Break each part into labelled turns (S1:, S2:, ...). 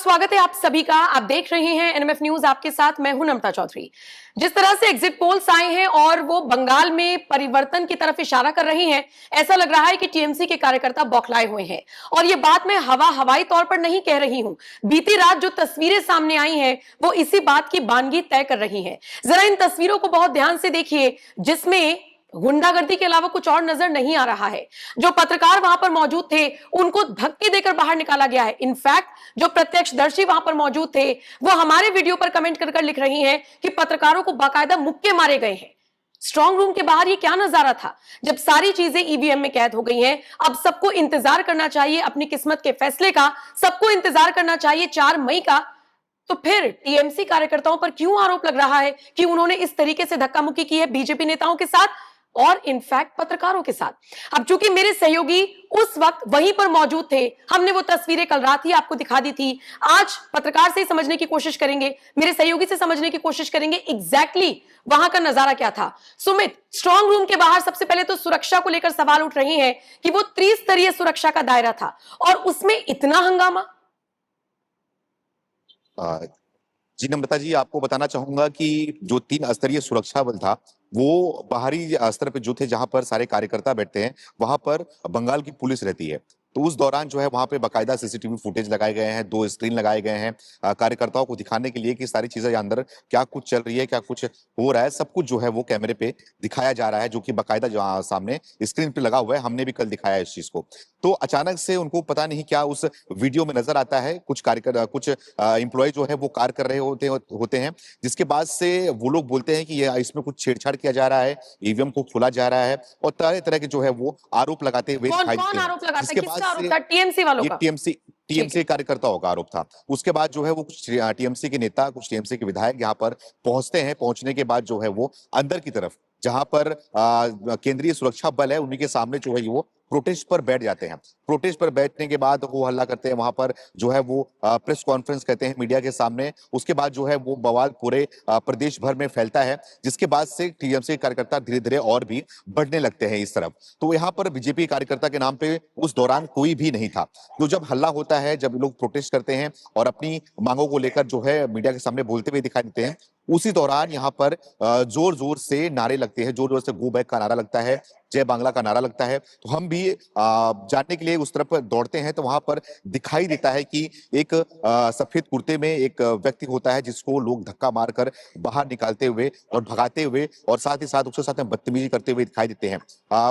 S1: स्वागत है आप सभी का। आप देख रहे हैं एनएमएफ न्यूज, आपके साथ मैं हूं नम्रता चौधरी। जिस तरह से एग्जिट पोल्स आए हैं और वो बंगाल में परिवर्तन की तरफ इशारा कर रही हैं, ऐसा लग रहा है कि टीएमसी के कार्यकर्ता बौखलाए हुए हैं। और ये बात मैं हवाई तौर पर नहीं कह रही हूं। बीती रात जो तस्वीरें सामने आई हैं वो इसी बात की बानगी तय कर रही हैं। जरा इन तस्वीरों को बहुत ध्यान से देखिए, जिसमें गुंडागर्दी के अलावा कुछ और नजर नहीं आ रहा है। जो पत्रकार वहां पर मौजूद थे उनको धक्के देकर बाहर निकाला गया है। इनफैक्ट जो प्रत्यक्षदर्शी वहां पर मौजूद थे वो हमारे वीडियो पर कमेंट कर लिख रही हैं कि पत्रकारों को बाकायदा मुक्के मारे गए हैं। स्ट्रांग रूम के बाहर ये क्या नजारा था जब सारी चीजें ईवीएम में कैद हो गई हैं। अब सबको इंतजार करना चाहिए अपनी किस्मत के फैसले का, सबको इंतजार करना चाहिए 4 मई का। तो फिर टीएमसी कार्यकर्ताओं पर क्यों आरोप लग रहा है कि उन्होंने इस तरीके से धक्का मुक्की की है बीजेपी नेताओं के साथ और इनफैक्ट पत्रकारों के साथ। अब चूंकि मेरे सहयोगी उस वक्त वहीं पर मौजूद थे, हमने वो तस्वीरें कल रात ही आपको दिखा दी थी। आज पत्रकार से समझने की कोशिश करेंगे, मेरे सहयोगी से समझने की कोशिश करेंगे एग्जैक्टली वहां का नजारा क्या था। सुमित, स्ट्रांग रूम के बाहर सबसे पहले तो सुरक्षा को लेकर सवाल उठ रही हैं कि वो त्रिस्तरीय सुरक्षा का दायरा था और उसमें इतना हंगामा।
S2: जी नम्रता जी, आपको बताना चाहूंगा कि जो 3 स्तरीय सुरक्षा बल था वो बाहरी स्तर पे जो थे, जहां पर सारे कार्यकर्ता बैठते हैं वहां पर बंगाल की पुलिस रहती है। तो उस दौरान जो है वहां पे बाकायदा सीसीटीवी फुटेज लगाए गए हैं, 2 स्क्रीन लगाए गए हैं कार्यकर्ताओं को दिखाने के लिए कि सारी चीजें अंदर क्या कुछ चल रही है, क्या कुछ हो रहा है, सब कुछ जो है वो कैमरे पे दिखाया जा रहा है, जो कि बाकायदा जो सामने स्क्रीन पे लगा हुआ है। हमने भी कल दिखाया इस चीज को। तो अचानक से उनको पता नहीं क्या उस वीडियो में नजर आता है, कुछ कार्यकर्ता कुछ एम्प्लॉय जो है वो कार्य कर रहे होते हैं, जिसके बाद से वो लोग बोलते हैं कि ये इसमें कुछ छेड़छाड़ किया जा रहा है, ईवीएम को खोला जा रहा है और तरह तरह के जो है वो आरोप लगाते हुए दिखाई देते हैं।
S1: आरोप लगाता है?
S2: जिसके बाद
S1: किसका आरोप
S2: से
S1: था? टीएमसी वालों
S2: ये
S1: का?
S2: टीएमसी कार्यकर्ताओं का आरोप था। उसके बाद जो है वो कुछ टीएमसी के नेता, कुछ टीएमसी के विधायक यहाँ पर पहुंचते हैं। पहुंचने के बाद जो है वो अंदर की तरफ जहां पर केंद्रीय सुरक्षा बल है उन्हीं के सामने जो है वो प्रोटेस्ट पर बैठ जाते हैं। प्रोटेस्ट पर बैठने के बाद वो हल्ला करते हैं, वहां पर जो है वो प्रेस कॉन्फ्रेंस कहते हैं मीडिया के सामने। उसके बाद जो है वो बवाल पूरे प्रदेश भर में फैलता है, जिसके बाद से टीएमसी कार्यकर्ता धीरे धीरे और भी बढ़ने लगते हैं इस तरफ। तो यहाँ पर बीजेपी कार्यकर्ता के नाम पे उस दौरान कोई भी नहीं था। तो जब हल्ला होता है, जब लोग प्रोटेस्ट करते हैं और अपनी मांगों को लेकर जो है मीडिया के सामने बोलते हुए दिखाई देते हैं, उसी दौरान यहाँ पर जोर जोर से नारे लगते हैं, जोर जोर से गो बैक का नारा लगता है, जय बांग्ला का नारा लगता है। तो हम भी जानने के लिए उस तरफ दौड़ते हैं, तो वहां पर दिखाई देता है कि एक सफेद कुर्ते में एक व्यक्ति होता है जिसको लोग धक्का मारकर बाहर निकालते हुए और भगाते हुए और साथ ही साथ उसके साथ में बदतमीजी करते हुए दिखाई देते हैं।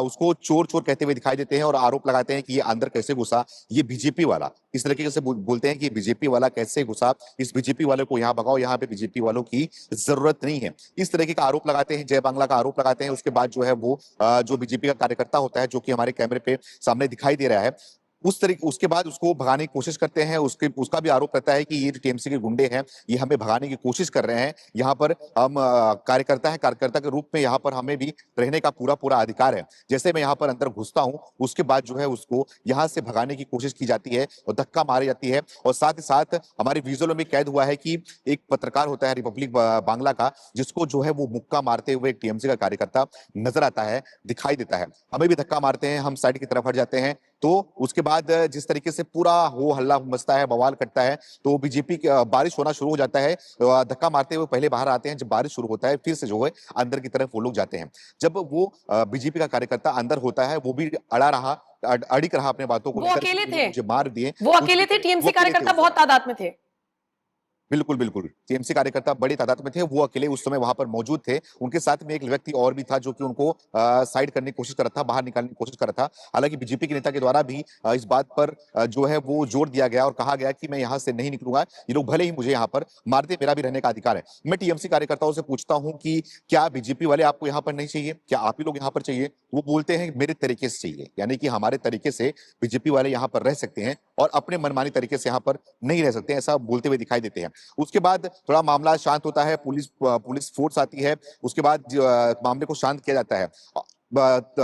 S2: उसको चोर चोर कहते हुए दिखाई देते हैं और आरोप लगाते हैं कि ये अंदर कैसे घुसा, ये बीजेपी वाला। इस तरीके से बोलते हैं कि बीजेपी वाला कैसे घुसा, इस बीजेपी वाले को यहाँ भगाओ, यहाँ पे बीजेपी वालों की जरूरत नहीं है। इस तरीके का आरोप लगाते हैं, जय बांग्ला का आरोप लगाते हैं। उसके बाद जो है वो जो बीजेपी का कार्यकर्ता होता है, जो कि हमारे कैमरे पे सामने दिखाई दे रहा है, उस तरीके उसके बाद उसको भगाने की कोशिश करते हैं। उसका भी आरोप रहता है कि ये टीएमसी के गुंडे हैं, ये हमें भगाने की कोशिश कर रहे हैं। यहाँ पर हम कार्यकर्ता के रूप में यहाँ पर हमें भी रहने का पूरा पूरा अधिकार है। जैसे मैं यहाँ पर अंदर घुसता हूँ, उसके बाद जो है उसको यहाँ से भगाने की कोशिश की जाती है और धक्का मारी जाती है। और साथ ही साथ हमारे विजुअल में कैद हुआ है कि एक पत्रकार होता है रिपब्लिक बांग्ला का, जिसको जो है वो मुक्का मारते हुए एक टीएमसी का कार्यकर्ता नजर आता है, दिखाई देता है। हमें भी धक्का मारते हैं, हम साइड की तरफ हट जाते हैं। तो उसके बाद जिस तरीके से पूरा हो हल्ला मचता है, बवाल कटता है, तो बीजेपी बारिश होना शुरू हो जाता है। धक्का मारते हुए पहले बाहर आते हैं, जब बारिश शुरू होता है फिर से जो है अंदर की तरफ वो लोग जाते हैं। जब वो बीजेपी का कार्यकर्ता अंदर होता है, वो भी अड़िक रहा अपने बातों को
S1: वो अकेले थे?
S2: मुझे मार दिए।
S1: वो अकेले थे? टीएमसी कार्यकर्ता बहुत तादाद में थे?
S2: बिल्कुल बिल्कुल, टीएमसी कार्यकर्ता बड़ी तादाद में थे, वो अकेले उस समय वहां पर मौजूद थे। उनके साथ में एक व्यक्ति और भी था जो कि उनको साइड करने की कोशिश कर रहा था, बाहर निकालने की कोशिश कर रहा था। हालांकि बीजेपी के नेता के द्वारा भी इस बात पर जो है वो जोर दिया गया और कहा गया कि मैं यहाँ से नहीं निकलूंगा, ये लोग भले ही मुझे यहाँ पर मार दे, मेरा भी रहने का अधिकार है। मैं टीएमसी कार्यकर्ताओं से पूछता हूँ कि क्या बीजेपी वाले आपको यहाँ पर नहीं चाहिए, क्या आप ही लोग यहाँ पर चाहिए? वो बोलते हैं मेरे तरीके से चाहिए, यानी कि हमारे तरीके से बीजेपी वाले यहाँ पर रह सकते हैं और अपने मनमानी तरीके से यहाँ पर नहीं रह सकते, ऐसा बोलते हुए दिखाई देते हैं। उसके बाद थोड़ा मामला शांत होता है, पुलिस फोर्स आती है, उसके बाद मामले को शांत किया जाता है।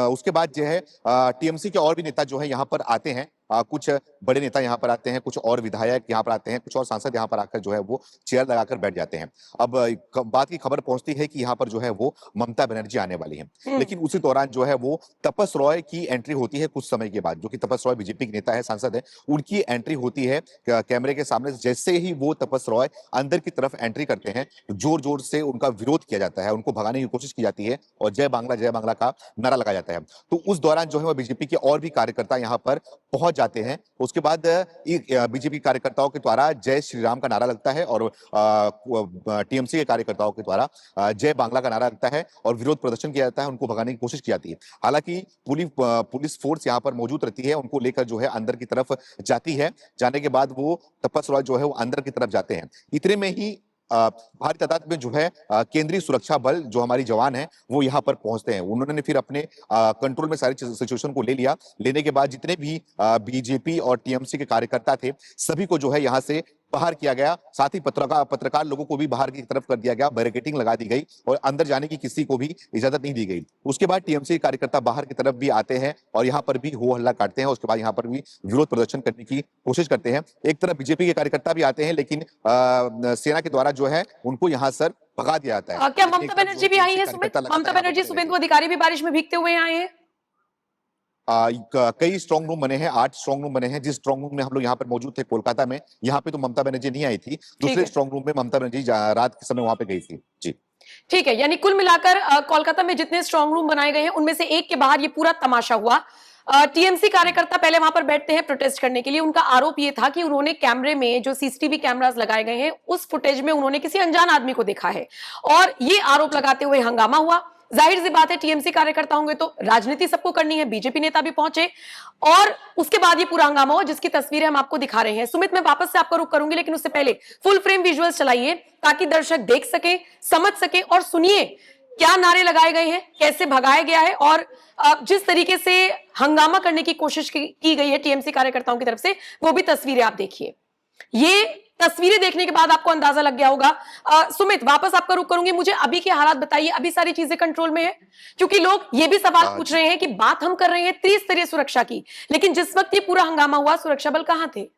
S2: उसके बाद जो है टीएमसी के और भी नेता जो है यहाँ पर आते हैं कुछ बड़े नेता यहाँ पर आते हैं, कुछ और विधायक यहाँ पर आते हैं, कुछ और सांसद यहाँ पर आकर जो है वो चेयर लगाकर बैठ जाते हैं। अब बात की खबर पहुंचती है कि यहाँ पर जो है वो ममता बनर्जी आने वाली है, लेकिन उसी दौरान जो है वो तपस रॉय की एंट्री होती है कुछ समय के बाद, जो कि तपस रॉय बीजेपी के नेता है, सांसद है, उनकी एंट्री होती है कैमरे के सामने। जैसे ही वो तपस रॉय अंदर की तरफ एंट्री करते हैं, जोर जोर से उनका विरोध किया जाता है, उनको भगाने की कोशिश की जाती है और जय बांग्ला का नारा लगाया जाता है। तो उस दौरान जो है वो बीजेपी के और भी कार्यकर्ता यहाँ पर पहुंच जाते हैं। उसके बाद बीजेपी कार्यकर्ताओं के द्वारा जय श्री राम का नारा लगता है और टीएमसी के कार्यकर्ताओं के द्वारा जय बांग्ला का नारा लगता है और विरोध प्रदर्शन किया जाता है, उनको भगाने की कोशिश की जाती है। हालांकि पुलिस फोर्स यहाँ पर मौजूद रहती है, उनको लेकर जो है अंदर की तरफ जाती है। जाने के बाद वो तपस रॉय जो है वो अंदर की तरफ जाते हैं। इतने में ही भारी तादाद में जो है केंद्रीय सुरक्षा बल जो हमारी जवान है वो यहाँ पर पहुंचते हैं। उन्होंने फिर अपने कंट्रोल में सारी सिचुएशन को ले लिया। लेने के बाद जितने भी बीजेपी और टीएमसी के कार्यकर्ता थे, सभी को जो है यहाँ से बाहर किया गया। साथ ही पत्रकार लोगों को भी बाहर की तरफ कर दिया गया, बैरिकेडिंग लगा दी गई और अंदर जाने की किसी को भी इजाजत नहीं दी गई। उसके बाद टीएमसी कार्यकर्ता बाहर की तरफ भी आते हैं और यहाँ पर भी हो हल्ला काटते हैं। उसके बाद यहाँ पर भी विरोध प्रदर्शन करने की कोशिश करते हैं। एक तरफ बीजेपी के कार्यकर्ता भी आते हैं, लेकिन सेना के द्वारा जो है उनको यहाँ सर भगा दिया जाता है।
S1: क्या ममता बनर्जी भी आई है सुमित? ममता बनर्जी, शुभेंदु अधिकारी भी बारिश में भीगते हुए आए हैं?
S2: कई स्ट्रांग रूम बने हैं, 8 स्ट्रांग रूम बने हैं। जिस स्ट्रांग रूम में हम लोग यहाँ पर मौजूद थे कोलकाता में, यहाँ पे तो ममता बनर्जी नहीं आई थी। दूसरे स्ट्रांग रूम में ममता बनर्जी रात के समय वहां पे गई थी। जी
S1: ठीक है, यानी कुल मिलाकर कोलकाता में जितने स्ट्रांग रूम बनाए गए हैं उनमें से एक के बाहर ये पूरा तमाशा हुआ। टीएमसी कार्यकर्ता पहले वहां पर बैठते हैं प्रोटेस्ट करने के लिए। उनका आरोप ये था कि उन्होंने कैमरे में जो सीसीटीवी कैमरास लगाए गए हैं उस फुटेज में उन्होंने किसी अनजान आदमी को देखा है और ये आरोप लगाते हुए हंगामा हुआ। जाहिर सी बात है टीएमसी कार्यकर्ता होंगे तो राजनीति सबको करनी है, बीजेपी नेता भी पहुंचे और उसके बाद ये पूरा हंगामा हुआ जिसकी तस्वीरें हम आपको दिखा रहे हैं। सुमित, मैं वापस से आपका रुख करूंगी, लेकिन उससे पहले फुल फ्रेम विजुअल्स चलाइए ताकि दर्शक देख सके, समझ सके और सुनिए क्या नारे लगाए गए हैं, कैसे भगाया गया है और जिस तरीके से हंगामा करने की कोशिश की गई है टीएमसी कार्यकर्ताओं की तरफ से, वो भी तस्वीरें आप देखिए। ये तस्वीरें देखने के बाद आपको अंदाजा लग गया होगा। सुमित, वापस आपका रुख करूंगी, मुझे अभी के हालात बताइए, अभी सारी चीजें कंट्रोल में है? क्योंकि लोग ये भी सवाल पूछ रहे हैं कि बात हम कर रहे हैं त्रिस्तरीय सुरक्षा की, लेकिन जिस वक्त ये पूरा हंगामा हुआ सुरक्षा बल कहां थे?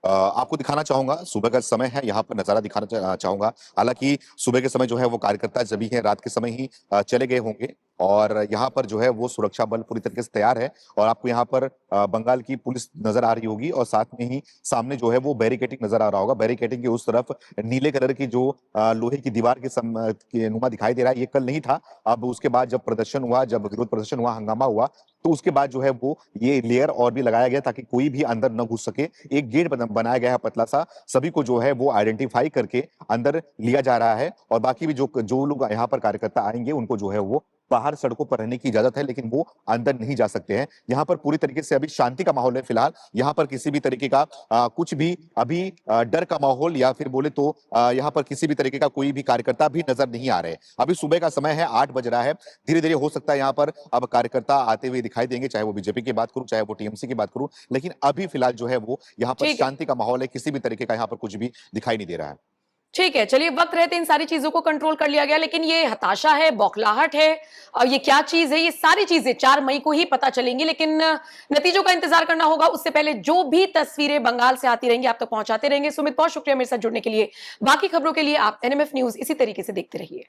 S2: आपको दिखाना चाहूंगा, सुबह का समय है, यहाँ पर नजारा दिखाना चाहूंगा। हालांकि सुबह के समय जो है वो कार्यकर्ता जब ही है, रात के समय ही चले गए होंगे और यहाँ पर जो है वो सुरक्षा बल पूरी तरीके से तैयार है और आपको यहाँ पर बंगाल की पुलिस नजर आ रही होगी और साथ में ही सामने जो है वो बैरिकेडिंग नजर आ रहा होगा। बैरिकेडिंग के उस तरफ नीले कलर की जो लोहे की दीवार के नुमा दिखाई दे रहा है, ये कल नहीं था। अब उसके बाद जब प्रदर्शन हुआ, जब विरोध प्रदर्शन हुआ, हंगामा हुआ, तो उसके बाद जो है वो ये लेयर और भी लगाया गया ताकि कोई भी अंदर न घुस सके। एक गेट बनाया गया है पतला सा, सभी को जो है वो आइडेंटिफाई करके अंदर लिया जा रहा है और बाकी भी जो लोग यहाँ पर कार्यकर्ता आएंगे उनको जो है वो बाहर सड़कों पर रहने की इजाजत है, लेकिन वो अंदर नहीं जा सकते हैं। यहाँ पर पूरी तरीके से अभी शांति का माहौल है फिलहाल। यहाँ पर किसी भी तरीके का कुछ भी अभी डर का माहौल या फिर बोले तो यहाँ पर किसी भी तरीके का कोई भी कार्यकर्ता भी नजर नहीं आ रहे। अभी सुबह का समय है, 8 बज रहा है। धीरे धीरे हो सकता है यहाँ पर अब कार्यकर्ता आते हुए दिखाई देंगे, चाहे वो बीजेपी की बात करूं चाहे वो टीएमसी की बात करूं, लेकिन अभी फिलहाल जो है वो यहाँ पर शांति का माहौल है। किसी भी तरीके का यहाँ पर कुछ भी दिखाई नहीं दे रहा है।
S1: ठीक है, चलिए, वक्त रहते इन सारी चीजों को कंट्रोल कर लिया गया, लेकिन ये हताशा है, बौखलाहट है और ये क्या चीज है, ये सारी चीजें 4 मई को ही पता चलेंगी, लेकिन नतीजों का इंतजार करना होगा। उससे पहले जो भी तस्वीरें बंगाल से आती रहेंगी आप तक पहुंचाते रहेंगे। सुमित, बहुत शुक्रिया मेरे साथ जुड़ने के लिए। बाकी खबरों के लिए आप एनएमएफ न्यूज इसी तरीके से देखते रहिए।